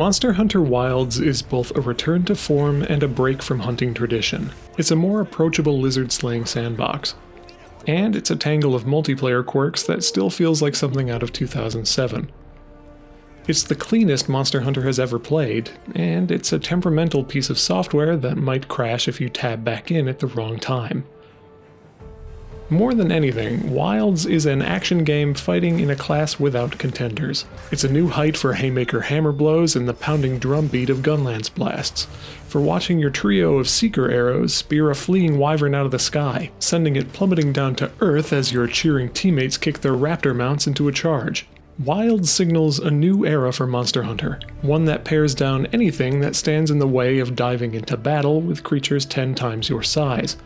Monster Hunter Wilds is both a return to form and a break from hunting tradition. It's a more approachable lizard-slaying sandbox. And it's a tangle of multiplayer quirks that still feels like something out of 2007. It's the cleanest Monster Hunter has ever played, and it's a temperamental piece of software that might crash if you tab back in at the wrong time. More than anything, Wilds is an action game fighting in a class without contenders. It's a new height for haymaker hammer blows and the pounding drumbeat of gunlance blasts, for watching your trio of seeker arrows spear a fleeing wyvern out of the sky, sending it plummeting down to earth as your cheering teammates kick their raptor mounts into a charge. Wilds signals a new era for Monster Hunter, one that pares down anything that stands in the way of diving into battle with creatures 10 times your size.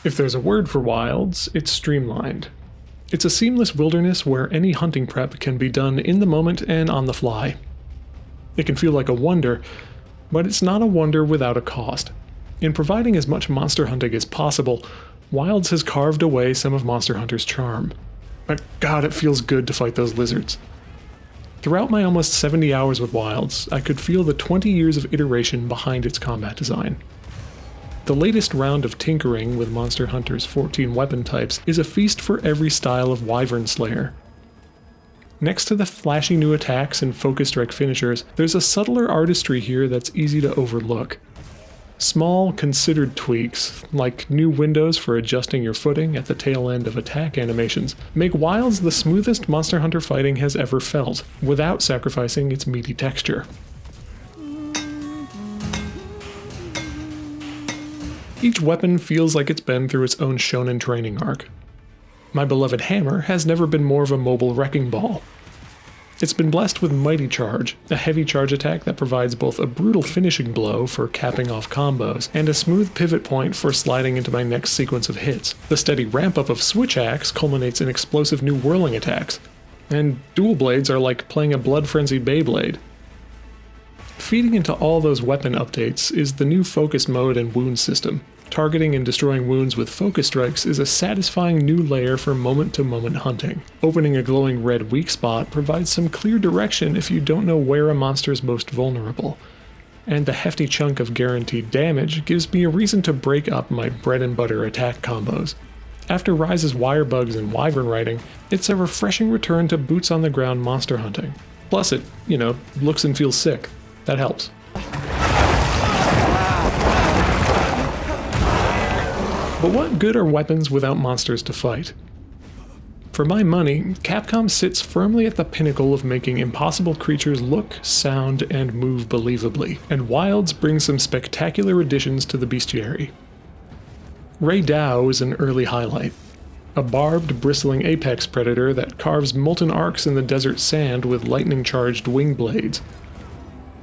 If there's a word for Wilds, it's streamlined. It's a seamless wilderness where any hunting prep can be done in the moment and on the fly. It can feel like a wonder, but it's not a wonder without a cost. In providing as much monster hunting as possible, Wilds has carved away some of Monster Hunter's charm. But God, it feels good to fight those lizards. Throughout my almost 70 hours with Wilds, I could feel the 20 years of iteration behind its combat design. The latest round of tinkering with Monster Hunter's 14 weapon types is a feast for every style of wyvern slayer. Next to the flashy new attacks and focus strike finishers, there's a subtler artistry here that's easy to overlook. Small, considered tweaks, like new windows for adjusting your footing at the tail end of attack animations, make Wilds the smoothest Monster Hunter fighting has ever felt, without sacrificing its meaty texture. Each weapon feels like it's been through its own shonen training arc. My beloved hammer has never been more of a mobile wrecking ball. It's been blessed with Mighty Charge, a heavy charge attack that provides both a brutal finishing blow for capping off combos, and a smooth pivot point for sliding into my next sequence of hits. The steady ramp-up of Switch Axe culminates in explosive new whirling attacks, and dual blades are like playing a blood-frenzied Beyblade. Feeding into all those weapon updates is the new focus mode and wound system. Targeting and destroying wounds with focus strikes is a satisfying new layer for moment-to-moment hunting. Opening a glowing red weak spot provides some clear direction if you don't know where a monster's most vulnerable. And the hefty chunk of guaranteed damage gives me a reason to break up my bread-and-butter attack combos. After Rise's wire bugs and wyvern riding, it's a refreshing return to boots-on-the-ground monster hunting. Plus it, looks and feels sick. That helps. But what good are weapons without monsters to fight? For my money, Capcom sits firmly at the pinnacle of making impossible creatures look, sound, and move believably, and Wilds brings some spectacular additions to the bestiary. Ray Dow is an early highlight. A barbed, bristling apex predator that carves molten arcs in the desert sand with lightning-charged wing blades.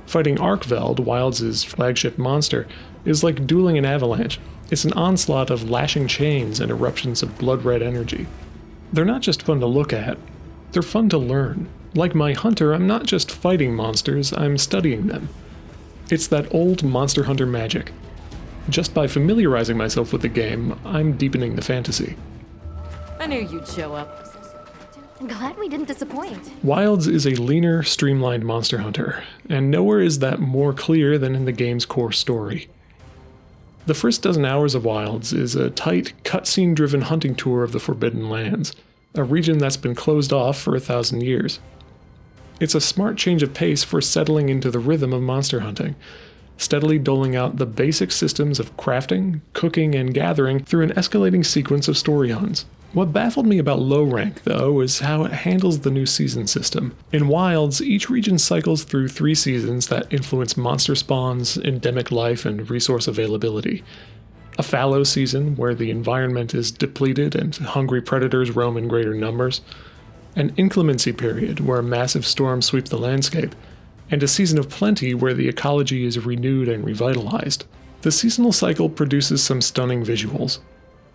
Fighting Arkveld, Wilds' flagship monster, is like dueling an avalanche. It's an onslaught of lashing chains and eruptions of blood-red energy. They're not just fun to look at, they're fun to learn. Like my hunter, I'm not just fighting monsters, I'm studying them. It's that old Monster Hunter magic. Just by familiarizing myself with the game, I'm deepening the fantasy. I knew you'd show up. Glad we didn't disappoint. Wilds is a leaner, streamlined Monster Hunter, and nowhere is that more clear than in the game's core story. The first dozen hours of Wilds is a tight, cutscene-driven hunting tour of the Forbidden Lands, a region that's been closed off for 1,000 years. It's a smart change of pace for settling into the rhythm of monster hunting, steadily doling out the basic systems of crafting, cooking, and gathering through an escalating sequence of story hunts. What baffled me about low rank, though, is how it handles the new season system. In Wilds, each region cycles through 3 seasons that influence monster spawns, endemic life, and resource availability. A fallow season, where the environment is depleted and hungry predators roam in greater numbers. An inclemency period, where massive storms sweep the landscape. And a season of plenty, where the ecology is renewed and revitalized. The seasonal cycle produces some stunning visuals.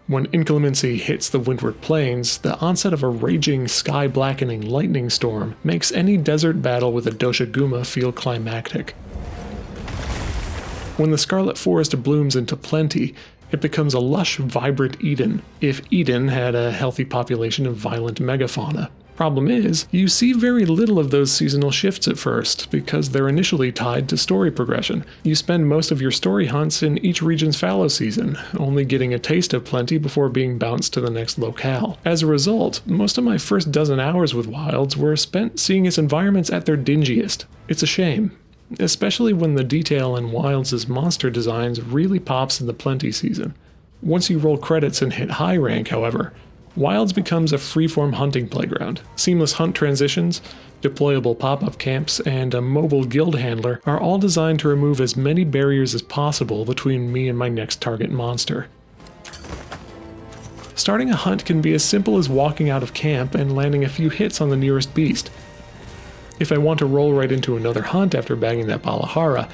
When inclemency hits the windward plains, the onset of a raging, sky-blackening lightning storm makes any desert battle with a Doshaguma feel climactic. When the Scarlet Forest blooms into plenty, it becomes a lush, vibrant Eden, if Eden had a healthy population of violent megafauna. Problem is, you see very little of those seasonal shifts at first, because they're initially tied to story progression. You spend most of your story hunts in each region's fallow season, only getting a taste of plenty before being bounced to the next locale. As a result, most of my first dozen hours with Wilds were spent seeing its environments at their dingiest. It's a shame, especially when the detail in Wilds' monster designs really pops in the plenty season. Once you roll credits and hit high rank, however, Wilds becomes a freeform hunting playground. Seamless hunt transitions, deployable pop-up camps, and a mobile guild handler are all designed to remove as many barriers as possible between me and my next target monster. Starting a hunt can be as simple as walking out of camp and landing a few hits on the nearest beast. If I want to roll right into another hunt after bagging that Balahara,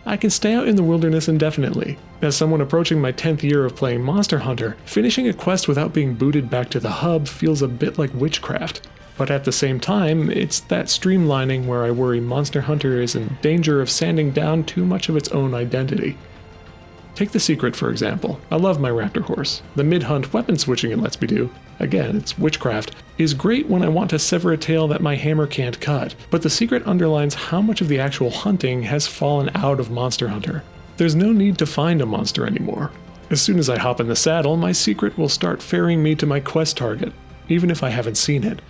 I can stay out in the wilderness indefinitely. As someone approaching my 10th year of playing Monster Hunter, finishing a quest without being booted back to the hub feels a bit like witchcraft. But at the same time, it's that streamlining where I worry Monster Hunter is in danger of sanding down too much of its own identity. Take The Secret, for example. I love my Raptor horse. The mid-hunt weapon switching it lets me do, again, it's witchcraft, is great when I want to sever a tail that my hammer can't cut, but The Secret underlines how much of the actual hunting has fallen out of Monster Hunter. There's no need to find a monster anymore. As soon as I hop in the saddle, my secret will start ferrying me to my quest target, even if I haven't seen it.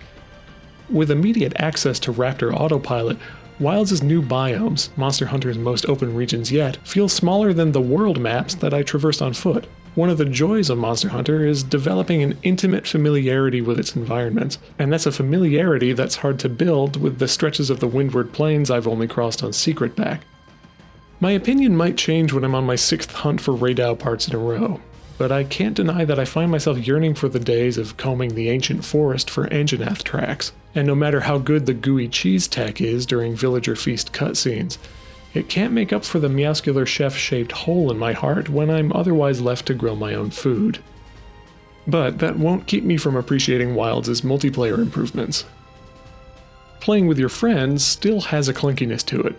With immediate access to Raptor Autopilot, Wilds' new biomes, Monster Hunter's most open regions yet, feel smaller than the world maps that I traversed on foot. One of the joys of Monster Hunter is developing an intimate familiarity with its environments, and that's a familiarity that's hard to build with the stretches of the windward plains I've only crossed on Secret back. My opinion might change when I'm on my 6th hunt for Raydao parts in a row, but I can't deny that I find myself yearning for the days of combing the ancient forest for Anjanath tracks. And no matter how good the gooey cheese tech is during villager feast cutscenes, it can't make up for the muscular chef-shaped hole in my heart when I'm otherwise left to grill my own food. But that won't keep me from appreciating Wilds' multiplayer improvements. Playing with your friends still has a clunkiness to it,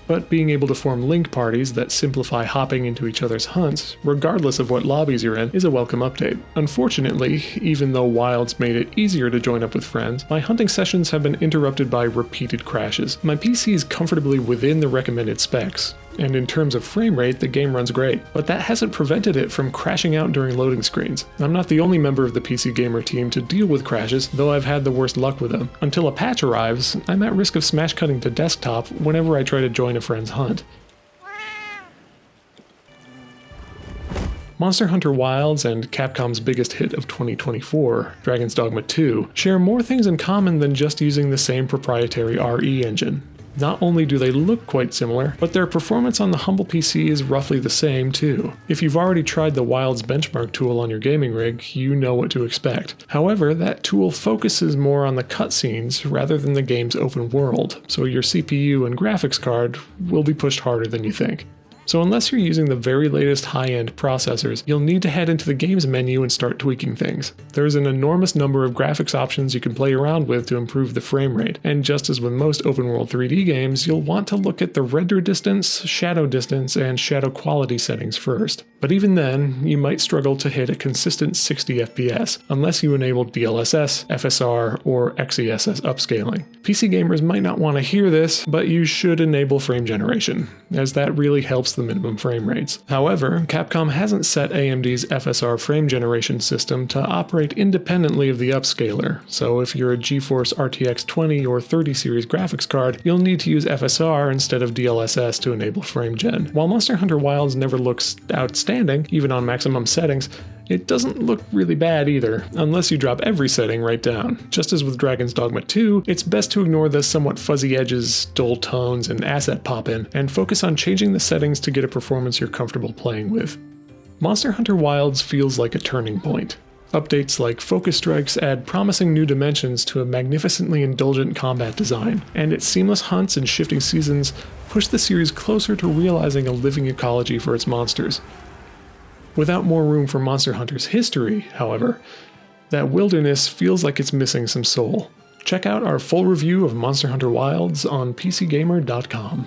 but being able to form link parties that simplify hopping into each other's hunts, regardless of what lobbies you're in, is a welcome update. Unfortunately, even though Wilds made it easier to join up with friends, my hunting sessions have been interrupted by repeated crashes. My PC is comfortably within the recommended specs, and in terms of frame rate, the game runs great, but that hasn't prevented it from crashing out during loading screens. I'm not the only member of the PC Gamer team to deal with crashes, though I've had the worst luck with them. Until a patch arrives, I'm at risk of smash cutting to desktop whenever I try to join a friend's hunt. Monster Hunter Wilds and Capcom's biggest hit of 2024, Dragon's Dogma 2, share more things in common than just using the same proprietary RE engine. Not only do they look quite similar, but their performance on the humble PC is roughly the same too. If you've already tried the Wilds benchmark tool on your gaming rig, you know what to expect. However, that tool focuses more on the cutscenes rather than the game's open world, so your CPU and graphics card will be pushed harder than you think. So unless you're using the very latest high-end processors, you'll need to head into the games menu and start tweaking things. There's an enormous number of graphics options you can play around with to improve the frame rate, and just as with most open-world 3D games, you'll want to look at the render distance, shadow distance, and shadow quality settings first. But even then, you might struggle to hit a consistent 60 FPS, unless you enable DLSS, FSR, or XeSS upscaling. PC gamers might not want to hear this, but you should enable frame generation, as that really helps the minimum frame rates. However, Capcom hasn't set AMD's FSR frame generation system to operate independently of the upscaler, so if you're a GeForce RTX 20 or 30 series graphics card, you'll need to use FSR instead of DLSS to enable frame gen. While Monster Hunter Wilds never looks outstanding, even on maximum settings, it doesn't look really bad either, unless you drop every setting right down. Just as with Dragon's Dogma 2, it's best to ignore the somewhat fuzzy edges, dull tones, and asset pop-in, and focus on changing the settings to get a performance you're comfortable playing with. Monster Hunter Wilds feels like a turning point. Updates like Focus Strikes add promising new dimensions to a magnificently indulgent combat design, and its seamless hunts and shifting seasons push the series closer to realizing a living ecology for its monsters. Without more room for Monster Hunter's history, however, that wilderness feels like it's missing some soul. Check out our full review of Monster Hunter Wilds on PCGamer.com.